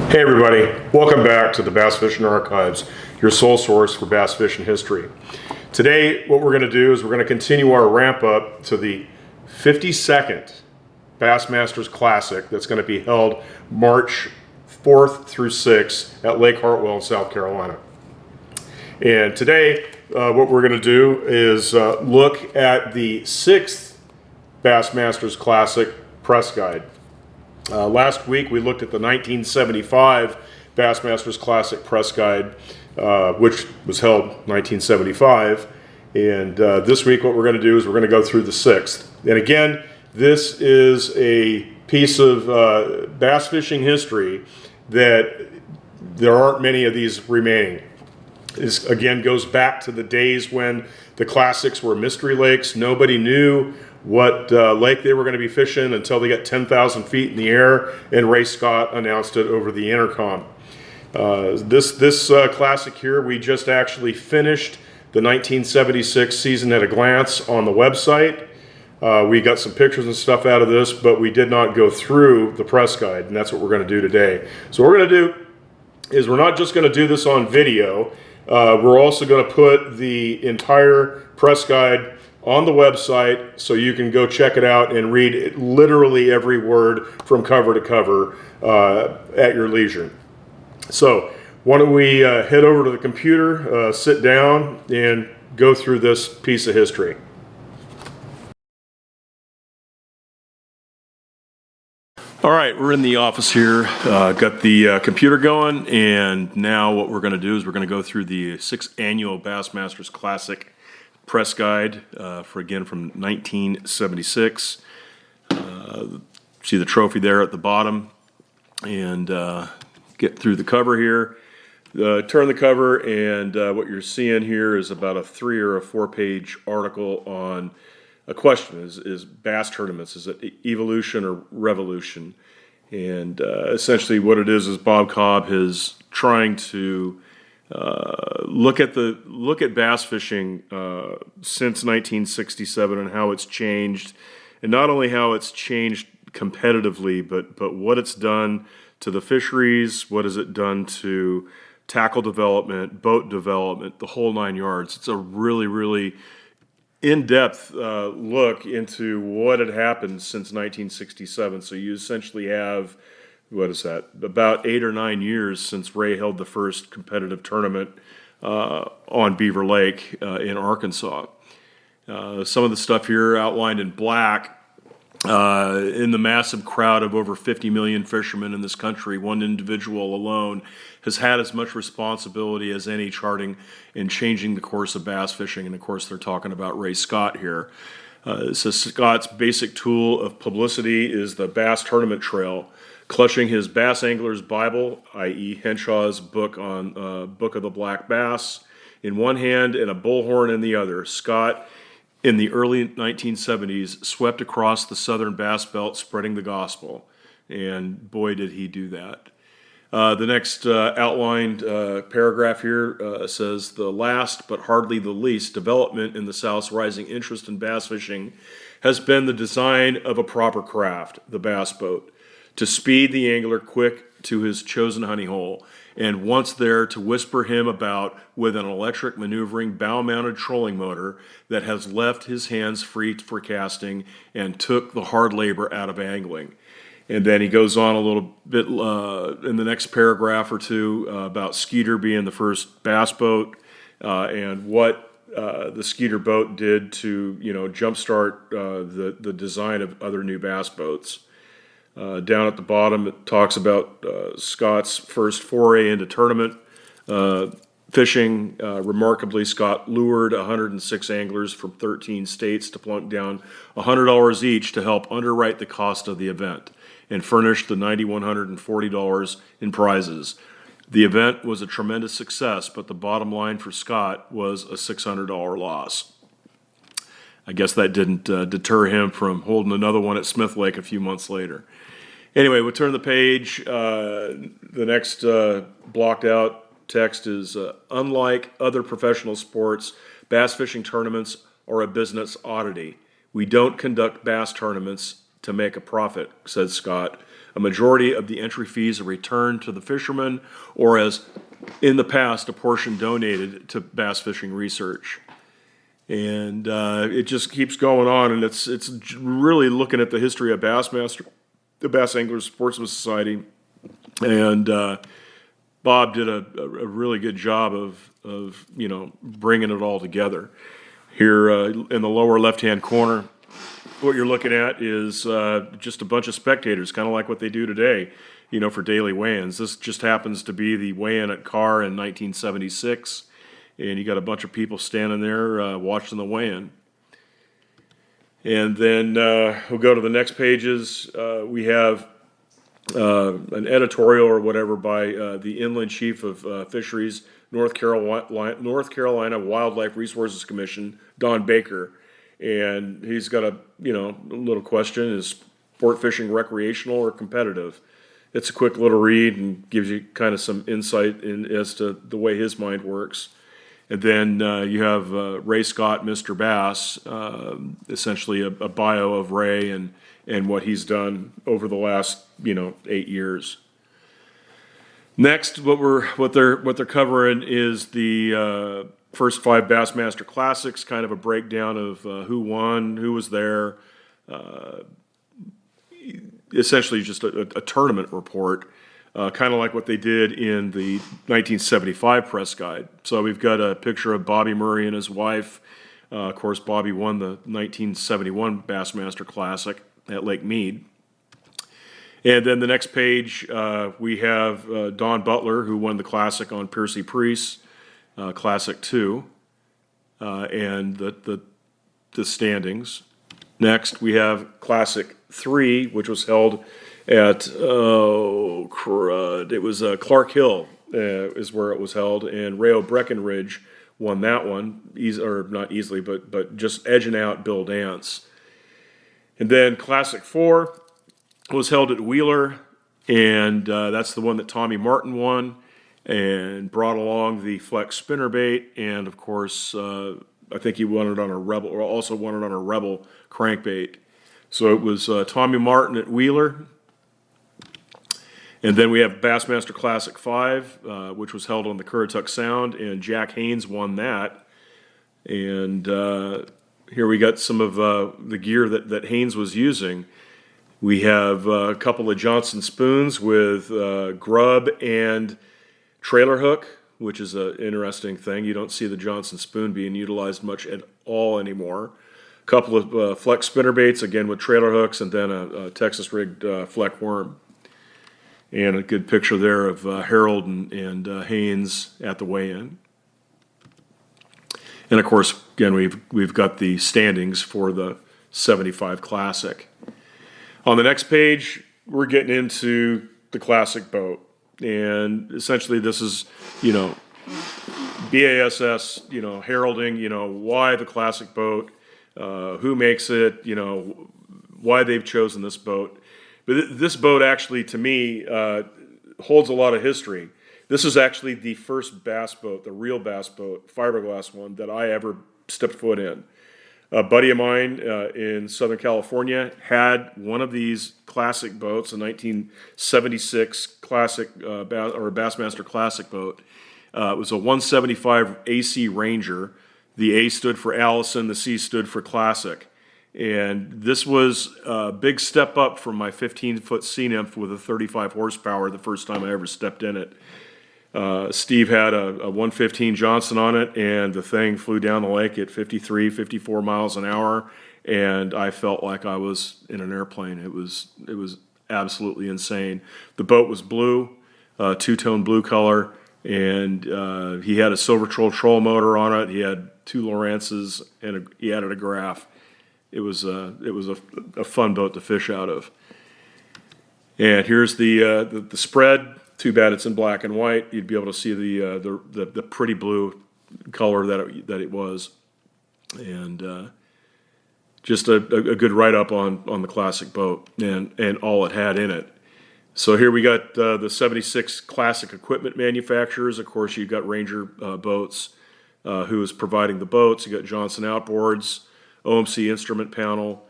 Hey everybody, welcome back to the Bass Fishing Archives, your sole source for bass fishing history. Today what we're going to do is we're going to continue our ramp up to the 52nd Bassmasters Classic that's going to be held March 4th through 6th at Lake Hartwell in South Carolina. And today what we're going to do is look at the 6th Bassmasters Classic press guide. Last week we looked at the 1975 Bassmasters Classic Press Guide, which was held 1975. And this week what we're going to do is we're going to go through the 6th. And again, this is a piece of bass fishing history that there aren't many of these remaining. This again goes back to the days when the classics were mystery lakes. Nobody knew what lake they were going to be fishing until they got 10,000 feet in the air and Ray Scott announced it over the intercom. This classic here, we just actually finished the 1976 season at a glance on the website. We got some pictures and stuff out of this, but we did not go through the press guide, and that's what we're going to do today. So what we're going to do is we're not just going to do this on video. We're also going to put the entire press guide on the website so you can go check it out and read it, literally every word from cover to cover at your leisure. So why don't we head over to the computer, sit down, and go through this piece of history. All right, we're in the office here, got the computer going, and now what we're going to do is we're going to go through the 6th Annual Bassmasters Classic Press Guide from 1976. See the trophy there at the bottom, and get through the cover here. Turn the cover, and what you're seeing here is about a 3 or 4 page article on a question: is bass tournaments, is it evolution or revolution? And essentially what it is Bob Cobb is trying to look at bass fishing since 1967 and how it's changed, and not only how it's changed competitively, but what it's done to the fisheries, what has it done to tackle development, boat development, the whole 9 yards. It's a really in-depth look into what had happened since 1967. So you essentially have, what is that, about 8 or 9 years since Ray held the first competitive tournament on Beaver Lake in Arkansas. Some of the stuff here outlined in black, in the massive crowd of over 50 million fishermen in this country, one individual alone has had as much responsibility as any charting and changing the course of bass fishing. And of course, they're talking about Ray Scott here. So Scott's basic tool of publicity is the Bass Tournament Trail, clutching his Bass Angler's Bible, i.e. Henshaw's book on Book of the Black Bass, in one hand and a bullhorn in the other. Scott, in the early 1970s, swept across the southern bass belt spreading the gospel. And boy, did he do that. The next outlined paragraph here says, the last but hardly the least development in the South's rising interest in bass fishing has been the design of a proper craft, the bass boat, to speed the angler quick to his chosen honey hole, and once there to whisper him about with an electric maneuvering bow-mounted trolling motor that has left his hands free for casting and took the hard labor out of angling. And then he goes on a little bit in the next paragraph or two about Skeeter being the first bass boat and what the Skeeter boat did to jumpstart the design of other new bass boats. Down at the bottom, it talks about Scott's first foray into tournament fishing. Remarkably, Scott lured 106 anglers from 13 states to plunk down $100 each to help underwrite the cost of the event and furnish the $9,140 in prizes. The event was a tremendous success, but the bottom line for Scott was a $600 loss. I guess that didn't deter him from holding another one at Smith Lake a few months later. Anyway, we'll turn the page. The next blocked out text is, unlike other professional sports, bass fishing tournaments are a business oddity. We don't conduct bass tournaments to make a profit, said Scott, A majority of the entry fees are returned to the fishermen, or as in the past, a portion donated to bass fishing research. And it just keeps going on, and it's really looking at the history of Bassmaster, the Bass Anglers Sportsman Society, and Bob did a really good job of bringing it all together. Here in the lower left-hand corner, what you're looking at is just a bunch of spectators, kind of like what they do today, for daily weigh-ins. This just happens to be the weigh-in at Carr in 1976, and you got a bunch of people standing there watching the weigh-in. And then we'll go to the next pages. We have an editorial or whatever by the Inland Chief of Fisheries, North Carolina Wildlife Resources Commission, Don Baker. And he's got a little question: is sport fishing recreational or competitive? It's a quick little read and gives you kind of some insight as to the way his mind works. And then you have Ray Scott, Mr. Bass, essentially a bio of Ray and what he's done over the last 8 years. Next, what they're covering is the first 5 Bassmaster Classics, kind of a breakdown of who won, who was there, essentially just a tournament report, kind of like what they did in the 1975 press guide. So we've got a picture of Bobby Murray and his wife. Of course, Bobby won the 1971 Bassmaster Classic at Lake Mead. And then the next page, we have Don Butler, who won the Classic on Piercy Priest, Classic 2, and the standings. Next, we have Classic 3, which was held at, it was Clark Hill is where it was held, and Rayo Breckenridge won that one, not easily, but just edging out Bill Dance. And then Classic 4 was held at Wheeler, and that's the one that Tommy Martin won, and brought along the Flex spinnerbait, and of course, I think he won it on a Rebel, or also won it on a Rebel crankbait. So it was Tommy Martin at Wheeler. And then we have Bassmaster Classic 5, which was held on the Currituck Sound, and Jack Haynes won that. And here we got some of the gear that Haynes was using. We have a couple of Johnson spoons with grub and trailer hook, which is an interesting thing. You don't see the Johnson spoon being utilized much at all anymore. A couple of Flex spinnerbaits, again with trailer hooks, and then a Texas rigged Fleck worm. And a good picture there of Harold and Haynes at the weigh-in. And of course, again, we've got the standings for the 75 Classic. On the next page, we're getting into the Classic boat. And essentially this is, B.A.S.S, heralding, why the Classic boat, who makes it, why they've chosen this boat. But this boat actually, to me, holds a lot of history. This is actually the first bass boat, the real bass boat, fiberglass one, that I ever stepped foot in. A buddy of mine in Southern California had one of these classic boats, a 1976 classic or Bassmaster Classic boat. It was a 175 AC Ranger. The A stood for Allison, the C stood for Classic. And this was a big step up from my 15-foot Sea Nymph with a 35 horsepower the first time I ever stepped in it. Steve had a 115 Johnson on it, and the thing flew down the lake at 53, 54 miles an hour, and I felt like I was in an airplane. It was absolutely insane. The boat was blue, two-tone blue color, and he had a Silver Troll motor on it. He had 2 Lowrances, and he added a Graph. It was a fun boat to fish out of. And here's the spread. Too bad it's in black and white. You'd be able to see the pretty blue color that it was, and just a good write up on the Classic boat and all it had in it. So here we got the 76 Classic equipment manufacturers. Of course, you got Ranger Boats, who is providing the boats. You got Johnson Outboards, OMC Instrument Panel,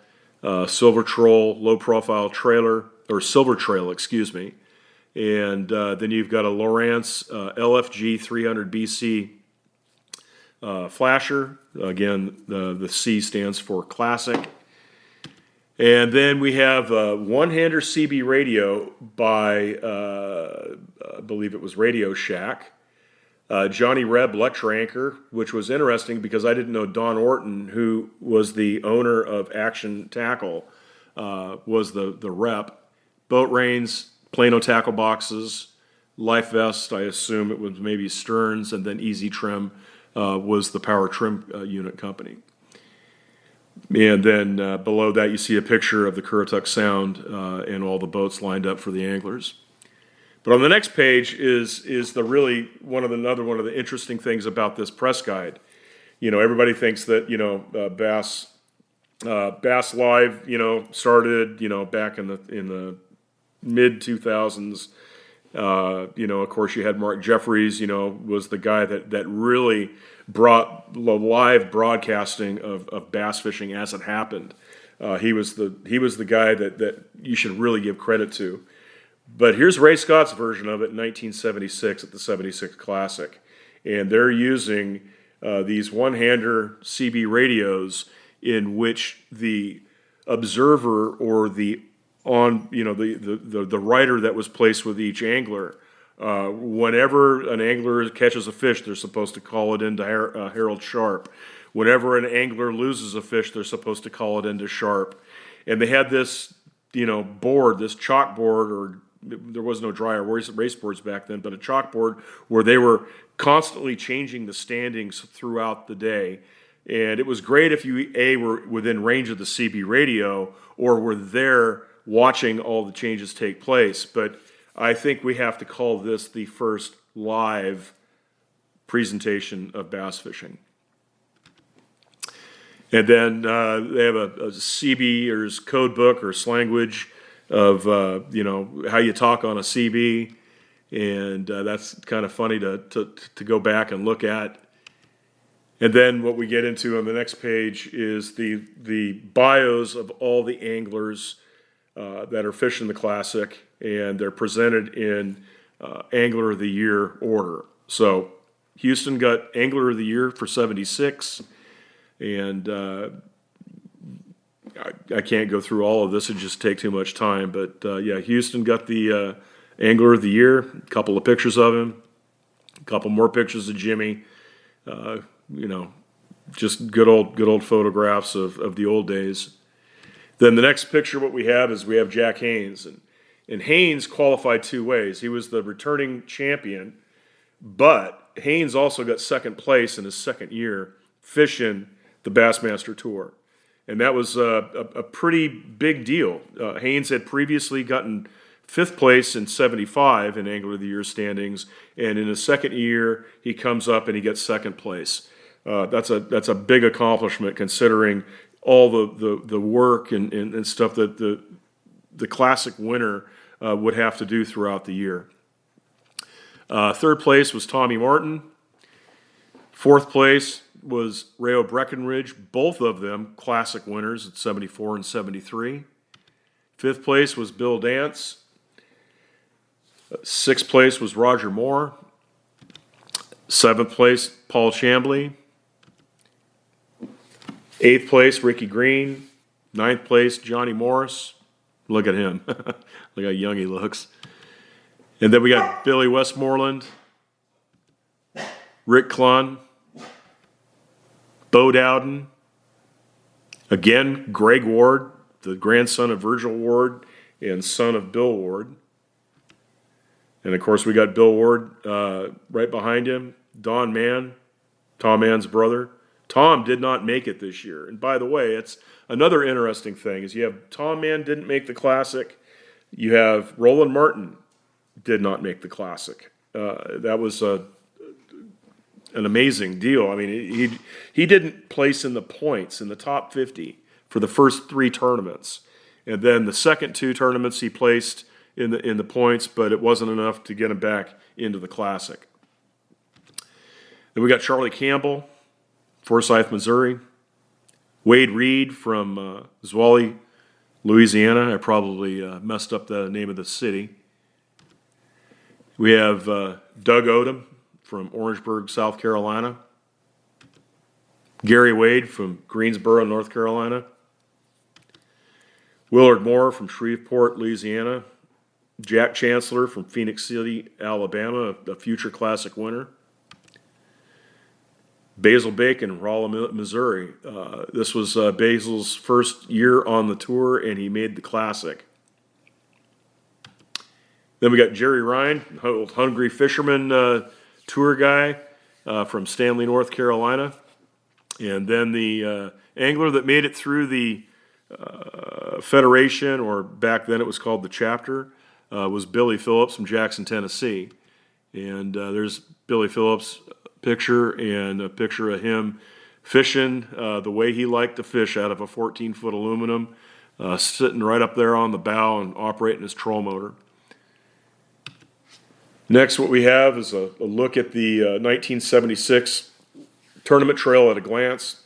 Silver Troll low profile trailer, or Silver Trail, excuse me. And then you've got a Lowrance LFG 300 BC flasher. Again, the C stands for classic. And then we have a one-hander CB radio by, I believe it was Radio Shack. Johnny Reb Lecture Anchor, which was interesting because I didn't know Don Orton, who was the owner of Action Tackle, was the rep. Boat reins, Plano tackle boxes, life vest, I assume it was maybe Stearns, and then Easy Trim was the power trim unit company. And then below that you see a picture of the Currituck Sound and all the boats lined up for the anglers. But on the next page is the really another one of the interesting things about this press guide. You know, everybody thinks that Bass Live started back in the mid 2000s. Of course, you had Mark Jeffries. Was the guy that really brought the live broadcasting of bass fishing as it happened. He was the guy that you should really give credit to. But here's Ray Scott's version of it in 1976 at the 76 Classic. And they're using these one-hander CB radios in which the observer or the rider that was placed with each angler, whenever an angler catches a fish, they're supposed to call it into Harold Sharp. Whenever an angler loses a fish, they're supposed to call it into Sharp. And they had this, board, this chalkboard, or there was no dryer race boards back then, but a chalkboard where they were constantly changing the standings throughout the day. And it was great if you, were within range of the CB radio or were there watching all the changes take place. But I think we have to call this the first live presentation of bass fishing. And then they have a CBers code book or slanguage of how you talk on a CB, and that's kind of funny to go back and look at. And then what we get into on the next page is the bios of all the anglers that are fishing the Classic, and they're presented in Angler of the Year order. So Houston got Angler of the Year for 76, and I can't go through all of this, it'd just take too much time, but Houston got the Angler of the Year, a couple of pictures of him, a couple more pictures of Jimmy, just good old photographs of the old days. Then the next picture what we have Jack Haynes, and Haynes qualified two ways. He was the returning champion, but Haynes also got second place in his second year fishing the Bassmaster Tour. And that was a pretty big deal. Haynes had previously gotten fifth place in 75 in Angler of the Year standings, and in his second year, he comes up and he gets second place. That's a big accomplishment considering all the work and stuff that the Classic winner would have to do throughout the year. Third place was Tommy Martin. Fourth place was Rayo Breckenridge, both of them Classic winners at 74 and 73. Fifth place was Bill Dance. Sixth place was Roger Moore. Seventh place, Paul Chambly. Eighth place, Ricky Green. Ninth place, Johnny Morris. Look at him. Look how young he looks. And then we got Billy Westmoreland, Rick Clun, Bo Dowden, again, Greg Ward, the grandson of Virgil Ward and son of Bill Ward. And, of course, we got Bill Ward right behind him, Don Mann, Tom Mann's brother. Tom did not make it this year. And, by the way, it's another interesting thing is you have Tom Mann didn't make the Classic. You have Roland Martin did not make the Classic. That was an amazing deal. I mean, he didn't place in the points in the top 50 for the first three tournaments, and then the second two tournaments he placed in the points, but it wasn't enough to get him back into the Classic. Then we got Charlie Campbell, Forsyth, Missouri. Wade Reed from Zwolle, Louisiana. I probably messed up the name of the city. We have Doug Odom from Orangeburg, South Carolina. Gary Wade from Greensboro, North Carolina. Willard Moore from Shreveport, Louisiana. Jack Chancellor from Phoenix City, Alabama, a future Classic winner. Basil Bacon, Rolla, Missouri. This was Basil's first year on the tour, and he made the Classic. Then we got Jerry Ryan, old Hungry Fisherman tour guy from Stanley, North Carolina. And then the angler that made it through the Federation, or back then it was called the Chapter, was Billy Phillips from Jackson, Tennessee. And there's Billy Phillips' picture and a picture of him fishing the way he liked to fish, out of a 14-foot aluminum, sitting right up there on the bow and operating his troll motor. Next, what we have is a look at the 1976 tournament trail at a glance.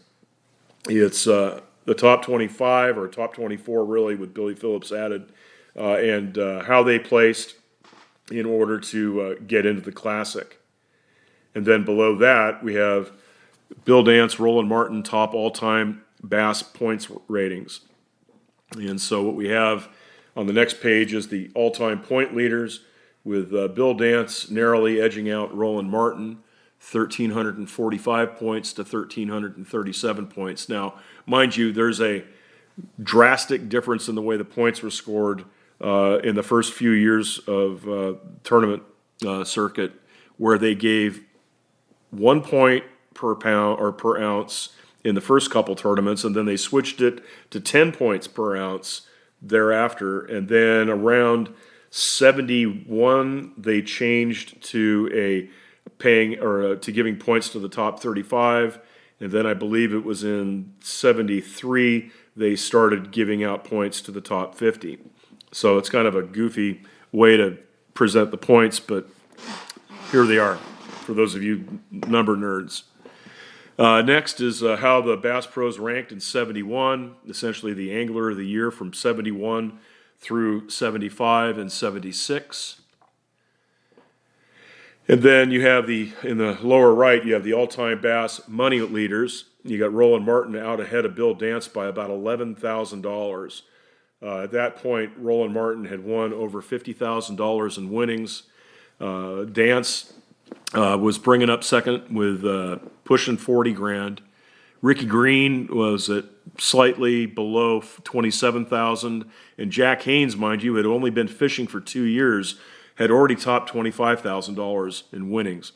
It's the top 25, or top 24 really, with Billy Phillips added, and how they placed in order to get into the Classic. And then below that, we have Bill Dance, Roland Martin, top all-time bass points ratings. And so what we have on the next page is the all-time point leaders, with Bill Dance narrowly edging out Roland Martin, 1,345 points to 1,337 points. Now, mind you, there's a drastic difference in the way the points were scored in the first few years of tournament circuit, where they gave 1 point per pound or per ounce in the first couple tournaments, and then they switched it to 10 points per ounce thereafter, and then around 71 they changed to a paying, or to giving points to the top 35, and then I believe it was in 73 they started giving out points to the top 50. So it's kind of a goofy way to present the points, but here they are for those of you number nerds. Next is how the Bass Pros ranked in 71, essentially the Angler of the Year from 71 through 75 and 76. And then you have in the lower right, you have the all-time bass money leaders. You got Roland Martin out ahead of Bill Dance by about $11,000. At that point, Roland Martin had won over $50,000 in winnings. Dance was bringing up second with pushing 40 grand. Ricky Green was at slightly below 27,000, and Jack Haynes, mind you, had only been fishing for 2 years, had already topped $25,000 in winnings.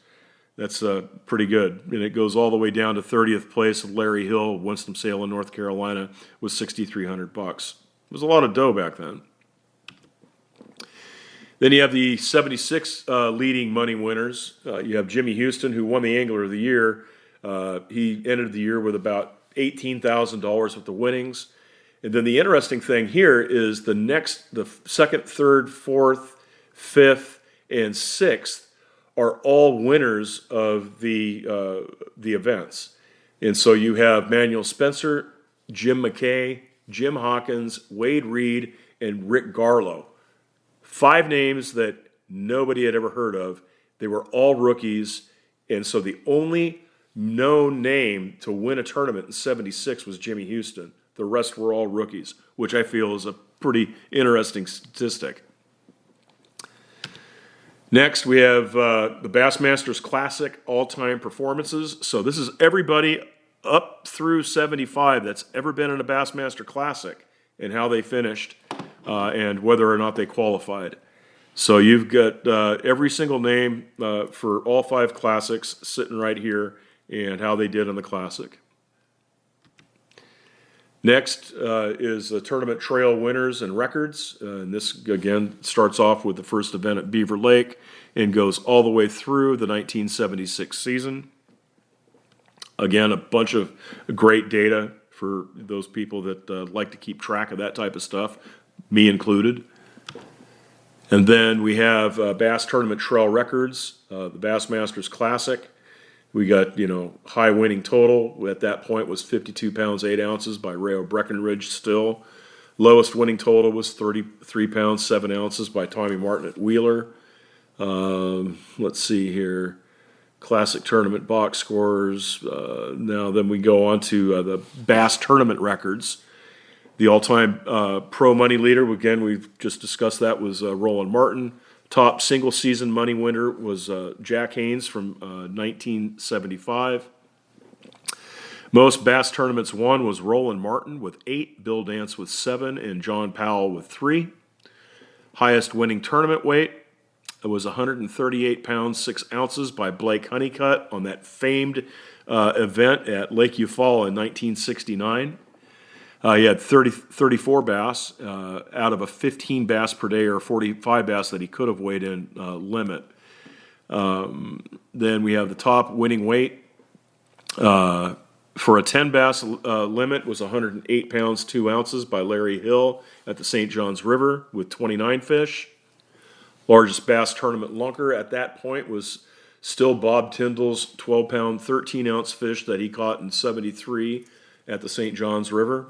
That's pretty good, and it goes all the way down to 30th place with Larry Hill, Winston-Salem, North Carolina, with $6,300. It was a lot of dough back then. Then you have the 76 leading money winners. You have Jimmy Houston, who won the Angler of the Year. He ended the year with about $18,000 worth of winnings. And then the interesting thing here is the second, third, fourth, fifth, and sixth are all winners of the events. And so you have Manuel Spencer, Jim Mckay, Jim Hawkins, Wade Reed, and Rick Garlow. 5 names that nobody had ever heard of. They were all rookies, and so the only known name to win a tournament in 76 was Jimmy Houston. The rest were all rookies, which I feel is a pretty interesting statistic. Next, we have the Bassmasters Classic all-time performances. So this is everybody up through 75 that's ever been in a Bassmaster Classic and how they finished and whether or not they qualified. So you've got every single name for all 5 Classics sitting right here and how they did in the Classic. Next is the tournament trail winners and records. And this, again, starts off with the first event at Beaver Lake and goes all the way through the 1976 season. Again, a bunch of great data for those people that like to keep track of that type of stuff, me included. And then we have Bass Tournament Trail records, the Bassmasters Classic. We got, high winning total at that point was 52 pounds, 8 ounces by Rayo Breckenridge still. Lowest winning total was 33 pounds, 7 ounces by Tommy Martin at Wheeler. Let's see here. Classic tournament box scores. Now then we go on to the B.A.S.S tournament records. The all-time pro money leader, again, we've just discussed that, was Roland Martin. Top single-season money winner was Jack Haynes from 1975. Most B.A.S.S tournaments won was Roland Martin with 8, Bill Dance with 7, and John Powell with 3. Highest winning tournament weight was 138 pounds, 6 ounces by Blake Honeycutt on that famed event at Lake Eufaula in 1969. He had 34 bass out of a 15 bass per day or 45 bass that he could have weighed in limit. Then we have the top winning weight for a 10 bass limit was 108 pounds, 2 ounces by Larry Hill at the St. Johns River with 29 fish. Largest bass tournament lunker at that point was still Bob Tyndall's 12-pound, 13-ounce fish that he caught in 73 at the St. Johns River.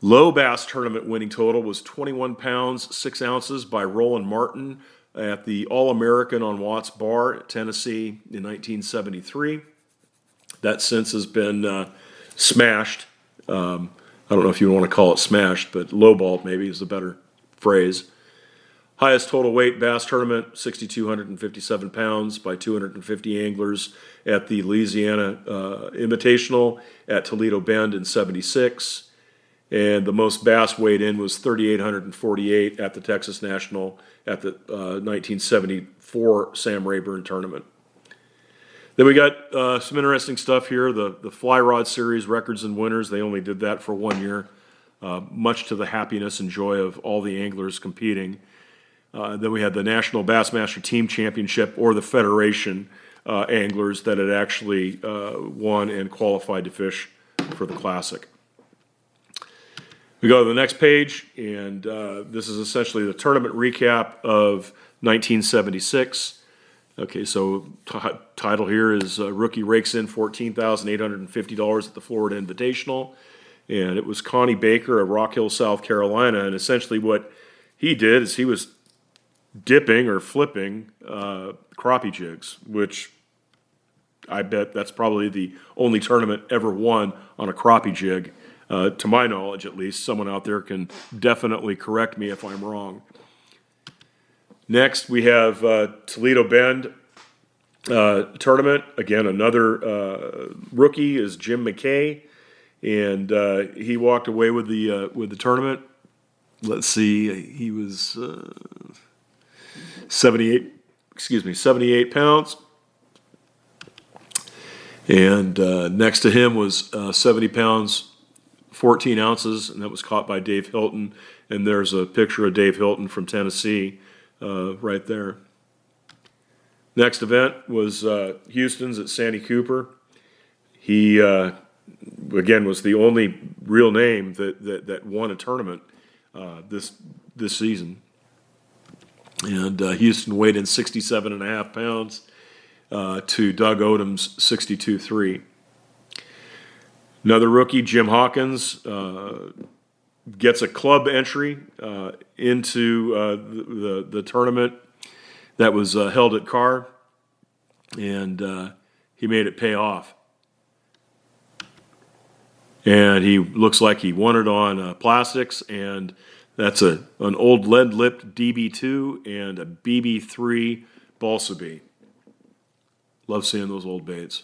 Low bass tournament winning total was 21 pounds, 6 ounces by Roland Martin at the All-American on Watts Bar, Tennessee in 1973. That since has been smashed. I don't know if you want to call it smashed, but lowballed maybe is a better phrase. Highest total weight bass tournament, 6,257 pounds by 250 anglers at the Louisiana Invitational at Toledo Bend in 76. And the most bass weighed in was 3,848 at the Texas National at the 1974 Sam Rayburn tournament. Then we got some interesting stuff here. The Fly Rod Series records and winners, they only did that for 1 year, much to the happiness and joy of all the anglers competing. Then we had the National Bassmaster Team Championship, or the Federation anglers that had actually won and qualified to fish for the Classic. We go to the next page, and this is essentially the tournament recap of 1976. Okay, so title here is Rookie Rakes in $14,850 at the Florida Invitational. And it was Connie Baker of Rock Hill, South Carolina. And essentially what he did is he was dipping or flipping crappie jigs, which I bet that's probably the only tournament ever won on a crappie jig, to my knowledge at least. Someone out there can definitely correct me if I'm wrong. Next, we have Toledo Bend tournament. Again, another rookie is Jim Mckay, and he walked away with the tournament. Let's see, he was 78 pounds. And next to him was 70 pounds, 14 ounces, and that was caught by Dave Hilton. And there's a picture of Dave Hilton from Tennessee right there. Next event was Houston's at Sandy Cooper. He, again, was the only real name that won a tournament this season. And Houston weighed in 67.5 pounds to Doug Odom's 62.3. Another rookie, Jim Hawkins, gets a club entry into the tournament that was held at Carr, and he made it pay off. And he looks like he won it on plastics, and that's an old lead-lipped DB2 and a BB3 balsa bait. Love seeing those old baits.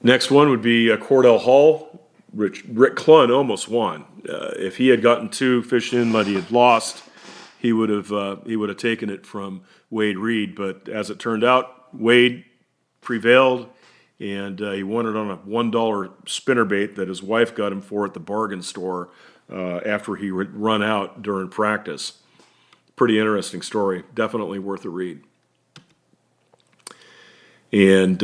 Next one would be Cordell Hall. Rick Clunn almost won. If he had gotten 2 fish in that he had lost, he would have taken it from Wade Reed. But as it turned out, Wade prevailed, and he won it on a $1 spinnerbait that his wife got him for at the bargain store after he would run out during practice. Pretty interesting story. Definitely worth a read. And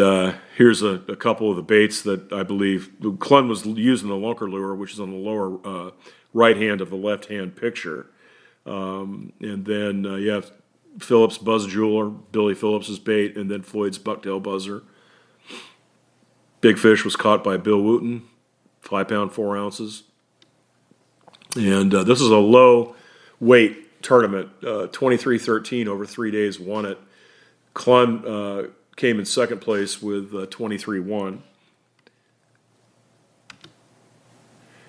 here's a couple of the baits that I believe Clunn was using the lunker lure, which is on the lower right hand of the left hand picture. And then you have Phillips Buzz Jeweler, Billy Phillips's bait, and then Floyd's bucktail buzzer. Big fish was caught by Bill Wooten. 5 pound 4 ounces. And this is a low weight tournament, 23-13 over 3 days, won it. Clun came in second place with 23-1.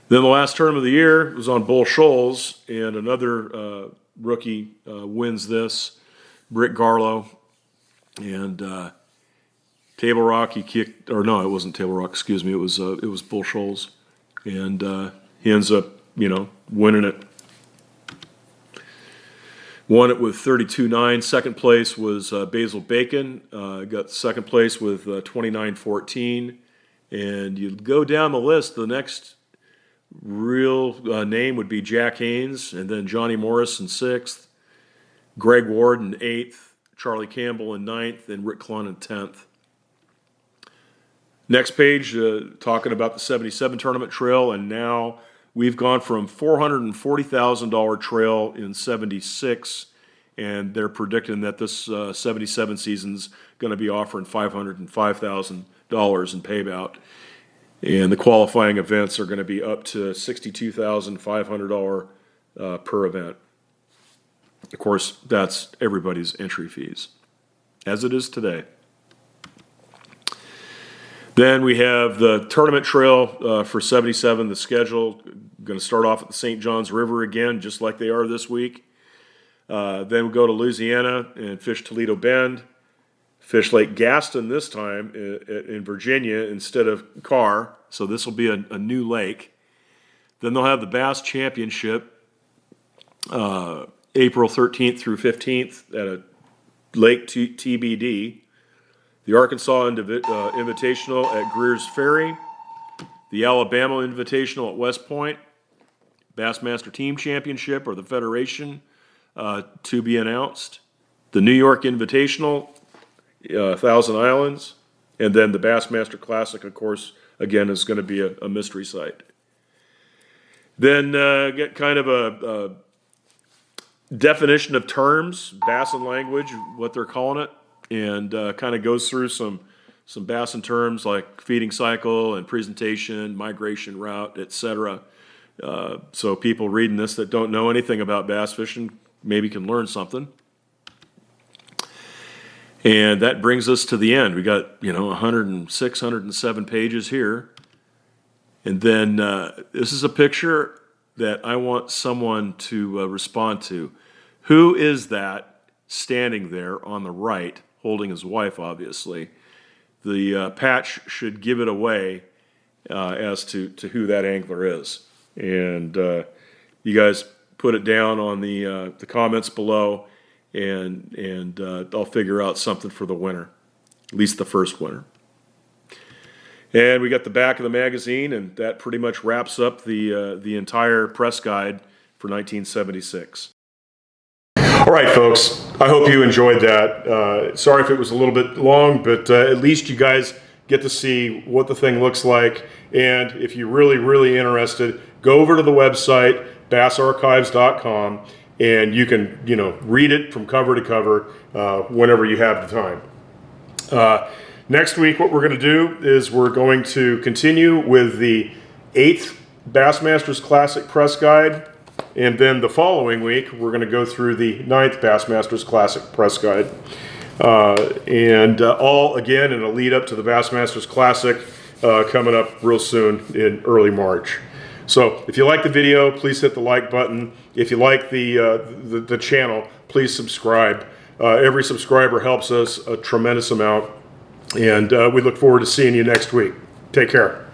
Then the last tournament of the year was on Bull Shoals, and another rookie wins this, Brick Garlow. And Table Rock, he kicked, or no, it wasn't Table Rock, excuse me, it was Bull Shoals. And he ends up, winning it. Won it with 32-9. Second place was Basil Bacon. Got second place with 29-14. And you go down the list, the next real name would be Jack Haynes, and then Johnny Morris in 6th, Greg Ward in 8th, Charlie Campbell in 9th, and Rick Clun in 10th. Next page, talking about the 77 tournament trail, and now we've gone from $440,000 trail in 76, and they're predicting that this 77 season's going to be offering $505,000 in payout. And the qualifying events are going to be up to $62,500 per event. Of course, that's everybody's entry fees, as it is today. Then we have the tournament trail for 77, the schedule. Going to start off at the St. Johns River again, just like they are this week. Then we go to Louisiana and fish Toledo Bend. Fish Lake Gaston this time in Virginia instead of Carr, so this will be a new lake. Then they'll have the Bass Championship April 13th through 15th at a Lake TBD. The Arkansas Invitational at Greer's Ferry. The Alabama Invitational at West Point. Bassmaster Team Championship or the Federation to be announced. The New York Invitational, Thousand Islands, and then the Bassmaster Classic, of course, again, is going to be a mystery site. Then get kind of a definition of terms, Bassin language, what they're calling it, and kind of goes through some Bassin terms like feeding cycle and presentation, migration route, etc. So people reading this that don't know anything about bass fishing maybe can learn something. And that brings us to the end. We got, 106, 107 pages here. And then this is a picture that I want someone to respond to. Who is that standing there on the right, holding his wife, obviously? The patch should give it away as to who that angler is. And you guys put it down on the comments below. And I'll figure out something for the winner, at least the first winner. And we got the back of the magazine, and that pretty much wraps up the entire press guide for 1976. All right, folks, I hope you enjoyed that. Sorry if it was a little bit long, but at least you guys get to see what the thing looks like. And if you're really, really interested, go over to the website, bassarchives.com. And you can, read it from cover to cover whenever you have the time. Next week, what we're going to do is we're going to continue with the 8th Bassmasters Classic Press Guide. And then the following week, we're going to go through the 9th Bassmasters Classic Press Guide. And all, again, in a lead up to the Bassmasters Classic coming up real soon in early March. So if you like the video, please hit the like button. If you like the channel, please subscribe. Every subscriber helps us a tremendous amount. And we look forward to seeing you next week. Take care.